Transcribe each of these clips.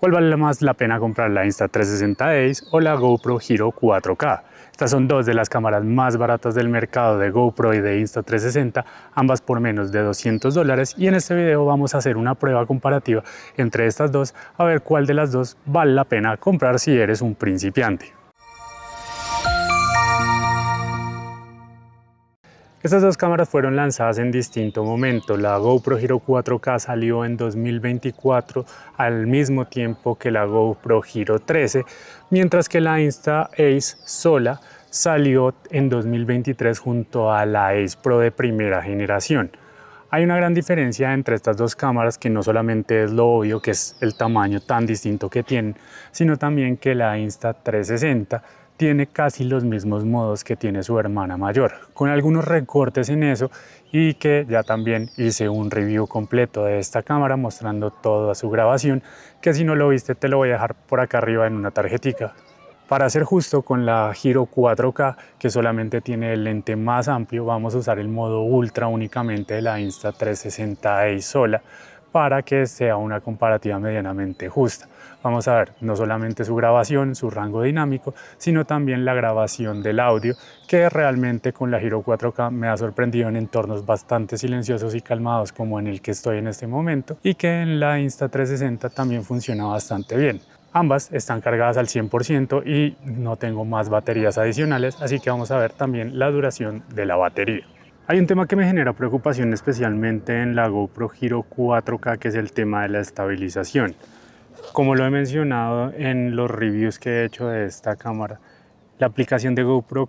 ¿Cuál vale más la pena comprar, la Insta360 Ace o la GoPro Hero 4K? Estas son dos de las cámaras más baratas del mercado de GoPro y de Insta360, ambas por menos de $200, y en este video vamos a hacer una prueba comparativa entre estas dos a ver cuál de las dos vale la pena comprar si eres un principiante. Estas dos cámaras fueron lanzadas en distinto momento. La GoPro Hero 4K salió en 2024 al mismo tiempo que la GoPro Hero 13, mientras que la Insta Ace sola salió en 2023 junto a la Ace Pro de primera generación. Hay una gran diferencia entre estas dos cámaras, que no solamente es lo obvio, que es el tamaño tan distinto que tienen, sino también que la Insta360 tiene casi los mismos modos que tiene su hermana mayor, con algunos recortes en eso, y que ya también hice un review completo de esta cámara mostrando toda su grabación, que si no lo viste te lo voy a dejar por acá arriba en una tarjetica. Para ser justo con la Hero 4K, que solamente tiene el lente más amplio, vamos a usar el modo Ultra únicamente de la Insta360 Ace sola, para que sea una comparativa medianamente justa. Vamos a ver no solamente su grabación, su rango dinámico, sino también la grabación del audio, que realmente con la Hero 4K me ha sorprendido en entornos bastante silenciosos y calmados como en el que estoy en este momento, y que en la Insta360 también funciona bastante bien. Ambas están cargadas al 100% y no tengo más baterías adicionales, así que vamos a ver también la duración de la batería. Hay un tema que me genera preocupación especialmente en la GoPro Hero 4K, que es el tema de la estabilización. Como lo he mencionado en los reviews que he hecho de esta cámara, la aplicación de GoPro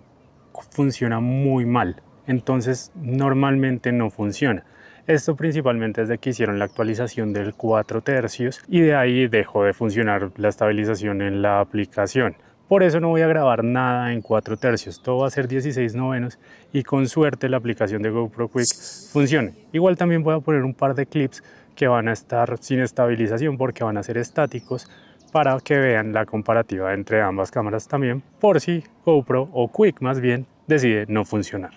funciona muy mal, entonces normalmente no funciona. Esto principalmente desde que hicieron la actualización del 4 tercios y de ahí dejó de funcionar la estabilización en la aplicación. Por eso no voy a grabar nada en 4 tercios, todo va a ser 16 novenos y con suerte la aplicación de GoPro Quick funcione. Igual también voy a poner un par de clips que van a estar sin estabilización porque van a ser estáticos, para que vean la comparativa entre ambas cámaras también, por si GoPro o Quick más bien decide no funcionar.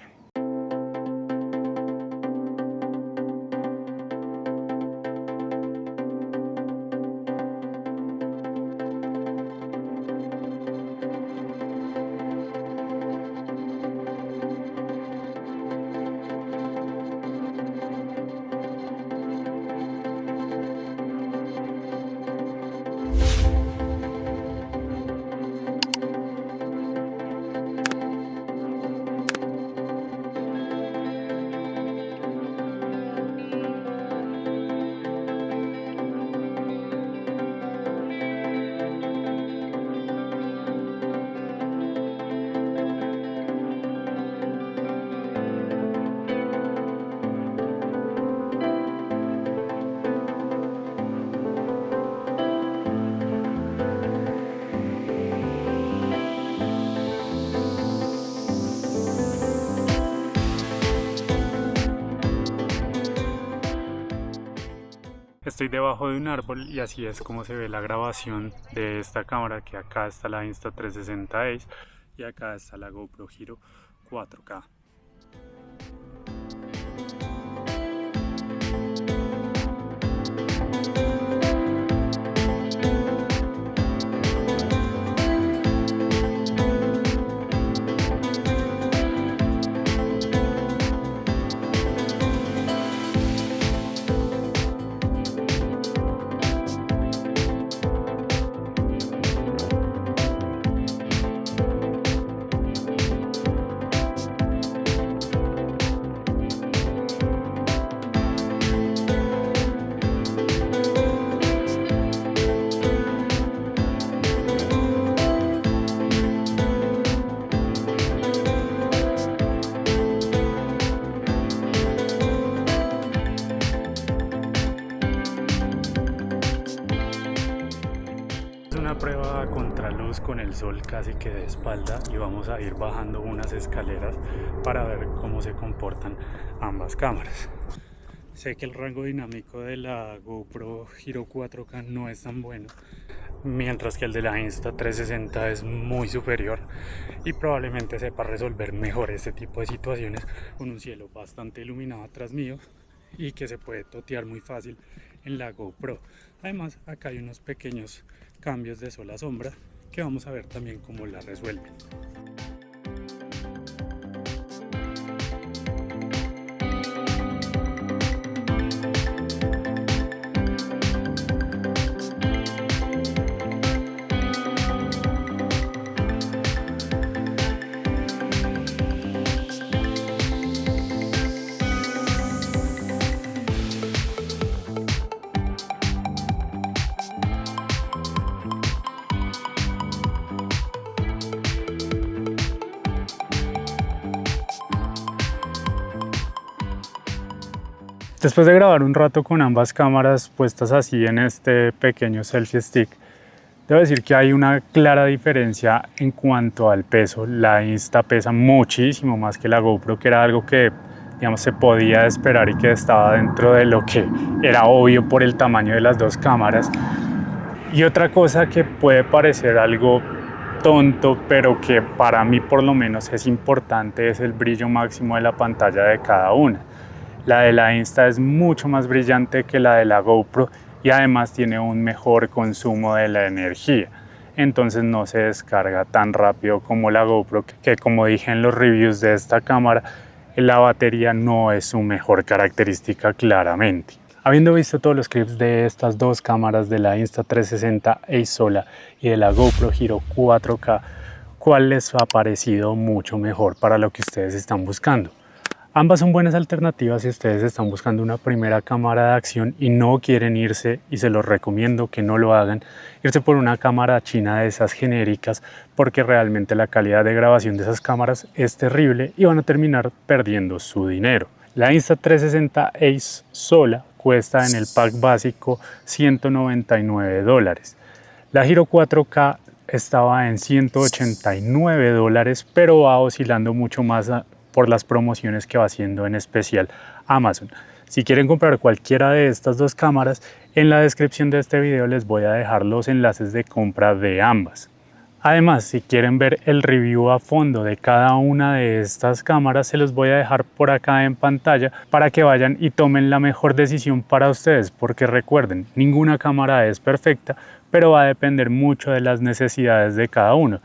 Estoy debajo de un árbol y así es como se ve la grabación de esta cámara, que acá está la Insta360 Ace y acá está la GoPro Hero 4K. Una prueba a contraluz con el sol casi que de espalda, y vamos a ir bajando unas escaleras para ver cómo se comportan ambas cámaras. Sé que el rango dinámico de la GoPro Hero 4K no es tan bueno, mientras que el de la Insta360 es muy superior y probablemente sepa resolver mejor este tipo de situaciones con un cielo bastante iluminado atrás mío y que se puede totear muy fácil en la GoPro. Además, acá hay unos pequeños cambios de sol a sombra que vamos a ver también cómo la resuelven. Después de grabar un rato con ambas cámaras puestas así en este pequeño selfie stick, debo decir que hay una clara diferencia en cuanto al peso. La Insta pesa muchísimo más que la GoPro, que era algo que, digamos, se podía esperar y que estaba dentro de lo que era obvio por el tamaño de las dos cámaras. Y otra cosa que puede parecer algo tonto, pero que para mí por lo menos es importante, es el brillo máximo de la pantalla de cada una. La de la Insta es mucho más brillante que la de la GoPro y además tiene un mejor consumo de la energía. Entonces no se descarga tan rápido como la GoPro, que como dije en los reviews de esta cámara, la batería no es su mejor característica claramente. Habiendo visto todos los clips de estas dos cámaras, de la Insta360 Ace Sola y de la GoPro Hero 4K, ¿cuál les ha parecido mucho mejor para lo que ustedes están buscando? Ambas son buenas alternativas si ustedes están buscando una primera cámara de acción y no quieren irse, y se los recomiendo que no lo hagan, irse por una cámara china de esas genéricas, porque realmente la calidad de grabación de esas cámaras es terrible y van a terminar perdiendo su dinero. La Insta360 Ace Sola cuesta en el pack básico $199. La Hero 4K estaba en $189, pero va oscilando mucho más por las promociones que va haciendo en especial Amazon. Si quieren comprar cualquiera de estas dos cámaras, en la descripción de este video les voy a dejar los enlaces de compra de ambas. Además, si quieren ver el review a fondo de cada una de estas cámaras, se los voy a dejar por acá en pantalla para que vayan y tomen la mejor decisión para ustedes, porque recuerden, ninguna cámara es perfecta, pero va a depender mucho de las necesidades de cada uno.